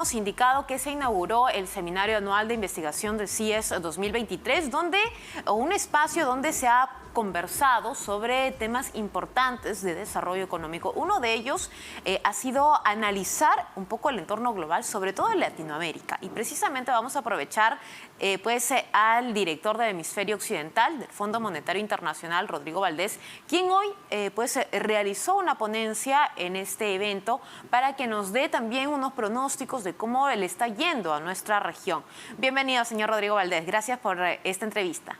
Hemos indicado que se inauguró el Seminario Anual de Investigación del CIES 2023, un espacio donde se ha conversado sobre temas importantes de desarrollo económico. Uno de ellos ha sido analizar un poco el entorno global, sobre todo en Latinoamérica. Y precisamente vamos a aprovechar al director del Hemisferio Occidental del Fondo Monetario Internacional, Rodrigo Valdés, quien hoy realizó una ponencia en este evento para que nos dé también unos pronósticos de cómo le está yendo a nuestra región. Bienvenido, señor Rodrigo Valdés. Gracias por esta entrevista.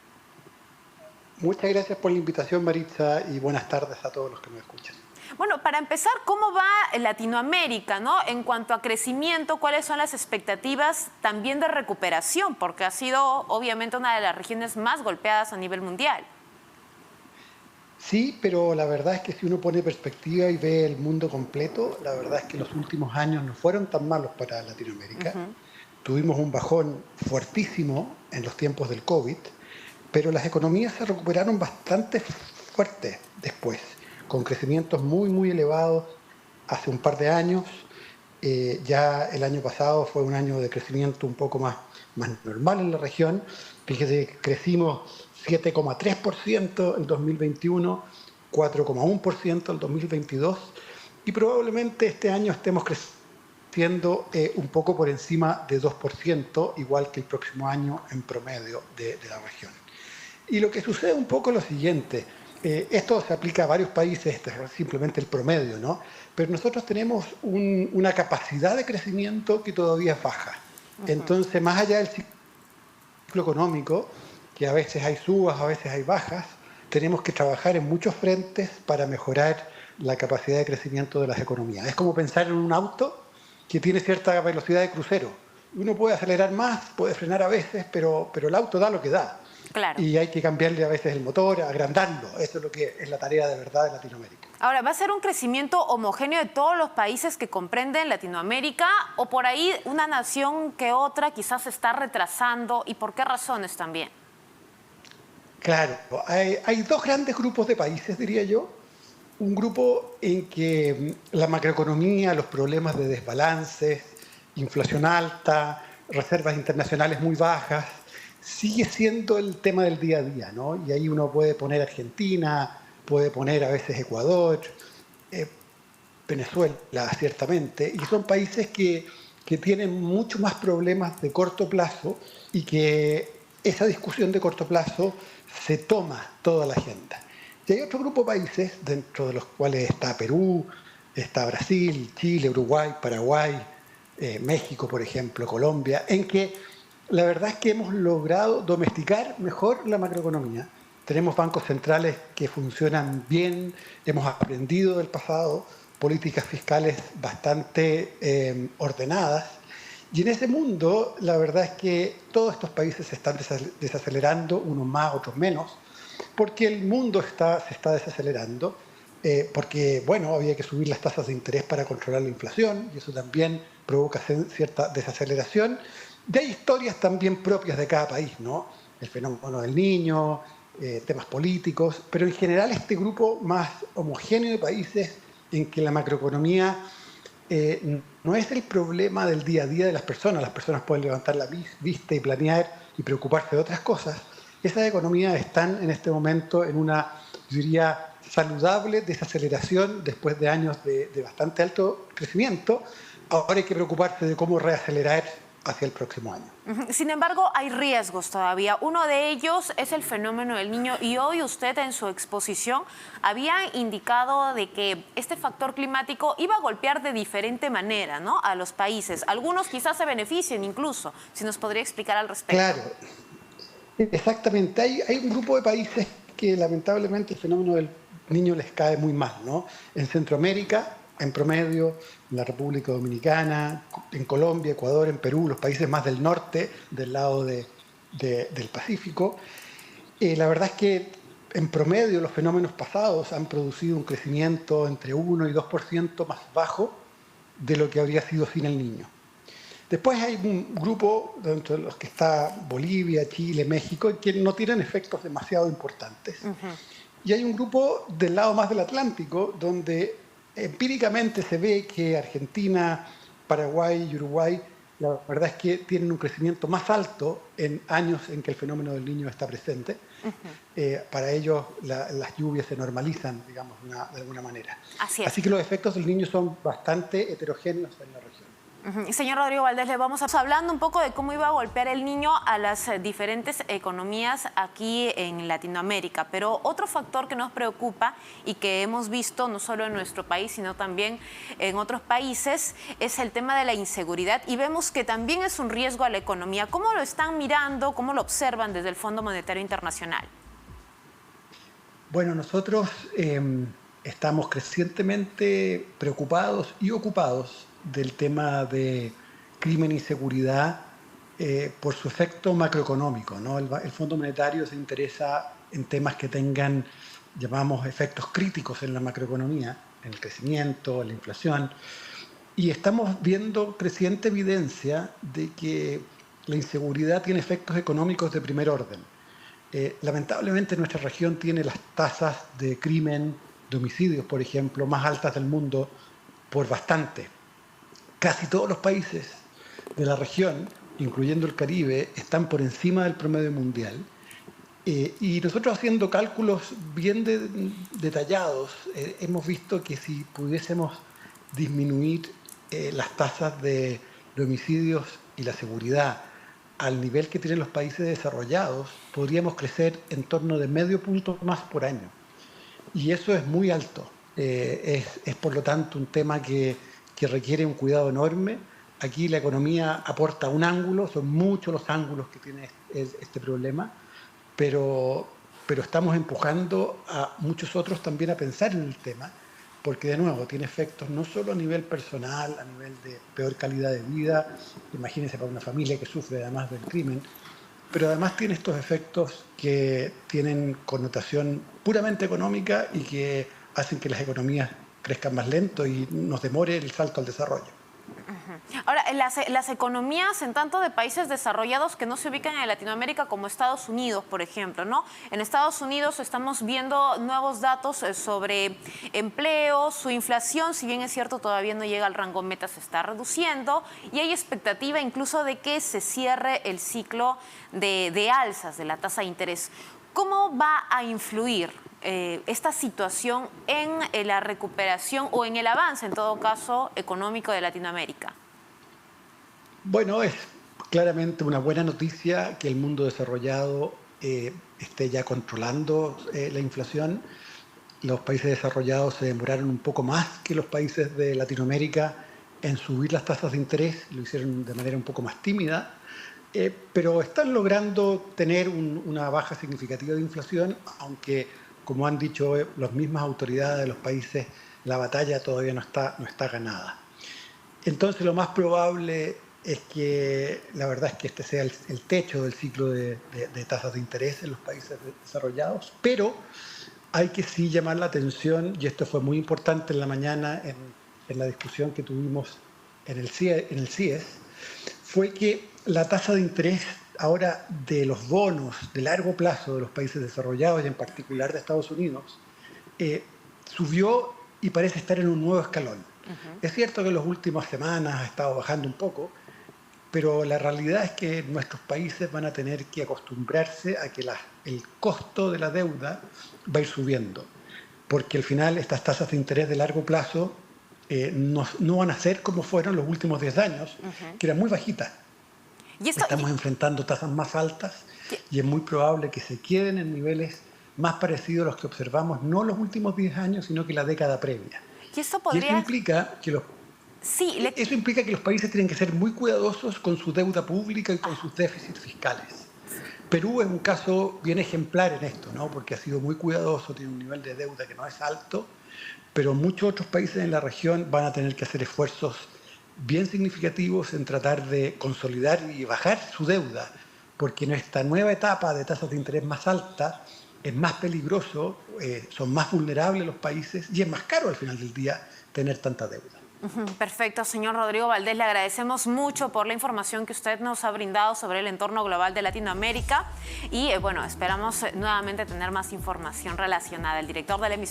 Muchas gracias por la invitación, Maritza, y buenas tardes a todos los que me escuchan. Bueno, para empezar, ¿cómo va Latinoamérica, ¿no? En cuanto a crecimiento, ¿cuáles son las expectativas también de recuperación? Porque ha sido, obviamente, una de las regiones más golpeadas a nivel mundial. Sí, pero la verdad es que si uno pone perspectiva y ve el mundo completo, la verdad es que los últimos años no fueron tan malos para Latinoamérica. Tuvimos un bajón fuertísimo en los tiempos del COVID, pero las economías se recuperaron bastante fuerte después, con crecimientos muy elevados hace un par de años. Ya el año pasado fue un año de crecimiento un poco más normal en la región. Fíjese que crecimos 7,3% en 2021, 4,1% en 2022 y probablemente este año estemos creciendo un poco por encima de 2%, igual que el próximo año en promedio de la región. Y lo que sucede un poco es lo siguiente, esto se aplica a varios países, este es simplemente el promedio, ¿no? Pero nosotros tenemos una capacidad de crecimiento que todavía es baja. Entonces, más allá del ciclo económico, que a veces hay subas, a veces hay bajas, tenemos que trabajar en muchos frentes para mejorar la capacidad de crecimiento de las economías. Es como pensar en un auto que tiene cierta velocidad de crucero. Uno puede acelerar más, puede frenar a veces, pero el auto da lo que da. Claro. Y hay que cambiarle a veces el motor, agrandarlo. Eso es lo que es la tarea de verdad de Latinoamérica. Ahora, ¿va a ser un crecimiento homogéneo de todos los países que comprenden Latinoamérica o por ahí una nación que otra quizás se está retrasando y por qué razones también? Claro, hay dos grandes grupos de países, diría yo. Un grupo en que la macroeconomía, los problemas de desbalances, inflación alta, reservas internacionales muy bajas, sigue siendo el tema del día a día, ¿no? Y ahí uno puede poner Argentina, puede poner a veces Ecuador, Venezuela, ciertamente, y son países que tienen mucho más problemas de corto plazo y que esa discusión de corto plazo se toma toda la agenda. Y hay otro grupo de países, dentro de los cuales está Perú, está Brasil, Chile, Uruguay, Paraguay, México, por ejemplo, Colombia, en que la verdad es que hemos logrado domesticar mejor la macroeconomía. Tenemos bancos centrales que funcionan bien, hemos aprendido del pasado, políticas fiscales bastante ordenadas. Y en ese mundo, la verdad es que todos estos países se están desacelerando, unos más, otros menos, porque el mundo se está desacelerando, porque, bueno, había que subir las tasas de interés para controlar la inflación, y eso también provoca cierta desaceleración. Y hay historias también propias de cada país, ¿no? El fenómeno del niño, temas políticos, pero en general este grupo más homogéneo de países en que la macroeconomía no es el problema del día a día de las personas pueden levantar la vista y planear y preocuparse de otras cosas. Esas economías están en este momento en una, yo diría, saludable desaceleración después de años de bastante alto crecimiento. Ahora hay que preocuparse de cómo reacelerar hacia el próximo año. Sin embargo, hay riesgos todavía. Uno de ellos es el fenómeno del niño y hoy usted en su exposición había indicado de que este factor climático iba a golpear de diferente manera, ¿no?, a los países. Algunos quizás se beneficien incluso. Si nos podría explicar al respecto. Claro, exactamente. Hay un grupo de países que lamentablemente el fenómeno del niño les cae muy mal, ¿no? En Centroamérica, en promedio, en la República Dominicana, en Colombia, Ecuador, en Perú, los países más del norte, del lado del Pacífico. La verdad es que en promedio los fenómenos pasados han producido un crecimiento entre 1 y 2% más bajo de lo que habría sido sin el niño. Después hay un grupo, dentro de los que está Bolivia, Chile, México, que no tienen efectos demasiado importantes. Y hay un grupo del lado más del Atlántico, donde empíricamente se ve que Argentina, Paraguay y Uruguay la verdad es que tienen un crecimiento más alto en años en que el fenómeno del Niño está presente. Para ellos las lluvias se normalizan, digamos, de alguna manera. Así es. Así que los efectos del Niño son bastante heterogéneos en la región. Señor Rodrigo Valdés, le vamos a hablando un poco de cómo iba a golpear el Niño a las diferentes economías aquí en Latinoamérica, pero otro factor que nos preocupa y que hemos visto no solo en nuestro país, sino también en otros países, es el tema de la inseguridad, y vemos que también es un riesgo a la economía. ¿Cómo lo están mirando, cómo lo observan desde el Fondo Monetario Internacional? Bueno, nosotros estamos crecientemente preocupados y ocupados del tema de crimen y seguridad por su efecto macroeconómico, ¿no? El Fondo Monetario se interesa en temas que tengan, llamamos, efectos críticos en la macroeconomía, en el crecimiento, en la inflación, y estamos viendo creciente evidencia de que la inseguridad tiene efectos económicos de primer orden. Lamentablemente nuestra región tiene las tasas de crimen, de homicidios, por ejemplo, más altas del mundo por bastante. Casi todos los países de la región, incluyendo el Caribe, están por encima del promedio mundial. Y nosotros, haciendo cálculos bien detallados, hemos visto que si pudiésemos disminuir las tasas de homicidios y la seguridad al nivel que tienen los países desarrollados, podríamos crecer en torno de medio punto más por año. Y eso es muy alto. Es por lo tanto un tema que requiere un cuidado enorme. Aquí la economía aporta un ángulo, son muchos los ángulos que tiene este problema, pero estamos empujando a muchos otros también a pensar en el tema, porque de nuevo tiene efectos no solo a nivel personal, a nivel de peor calidad de vida, imagínense para una familia que sufre además del crimen, pero además tiene estos efectos que tienen connotación puramente económica y que hacen que las economías crezcan más lento y nos demore el salto al desarrollo. Ahora, las economías en tanto de países desarrollados que no se ubican en Latinoamérica, como Estados Unidos, por ejemplo, ¿no? En Estados Unidos estamos viendo nuevos datos sobre empleo, su inflación, si bien es cierto todavía no llega al rango meta, se está reduciendo, y hay expectativa incluso de que se cierre el ciclo de alzas de la tasa de interés. ¿Cómo va a influir esta situación en la recuperación o en el avance, en todo caso, económico de Latinoamérica? Bueno, es claramente una buena noticia que el mundo desarrollado esté ya controlando la inflación. Los países desarrollados se demoraron un poco más que los países de Latinoamérica en subir las tasas de interés, lo hicieron de manera un poco más tímida, pero están logrando tener una baja significativa de inflación, aunque, como han dicho las mismas autoridades de los países, la batalla todavía no está ganada. Entonces lo más probable es que la verdad es que este sea el techo del ciclo de tasas de interés en los países desarrollados, pero hay que sí llamar la atención, y esto fue muy importante en la mañana en la discusión que tuvimos en el CIES, fue que la tasa de interés ahora de los bonos de largo plazo de los países desarrollados y en particular de Estados Unidos subió y parece estar en un nuevo escalón. Es cierto que en las últimas semanas ha estado bajando un poco, pero la realidad es que nuestros países van a tener que acostumbrarse a que el costo de la deuda va a ir subiendo, porque al final estas tasas de interés de largo plazo no van a ser como fueron los últimos 10 años, que eran muy bajitas. Estamos enfrentando tasas más altas y es muy probable que se queden en niveles más parecidos a los que observamos, no los últimos 10 años, sino que la década previa. Y eso implica que eso implica que los países tienen que ser muy cuidadosos con su deuda pública y con sus déficits fiscales. Perú es un caso bien ejemplar en esto, ¿no? Porque ha sido muy cuidadoso, tiene un nivel de deuda que no es alto, pero muchos otros países en la región van a tener que hacer esfuerzos bien significativos en tratar de consolidar y bajar su deuda, porque en esta nueva etapa de tasas de interés más altas es más peligroso, son más vulnerables los países y es más caro al final del día tener tanta deuda. Perfecto, señor Rodrigo Valdés, le agradecemos mucho por la información que usted nos ha brindado sobre el entorno global de Latinoamérica y bueno, esperamos nuevamente tener más información relacionada. El director del hemisferio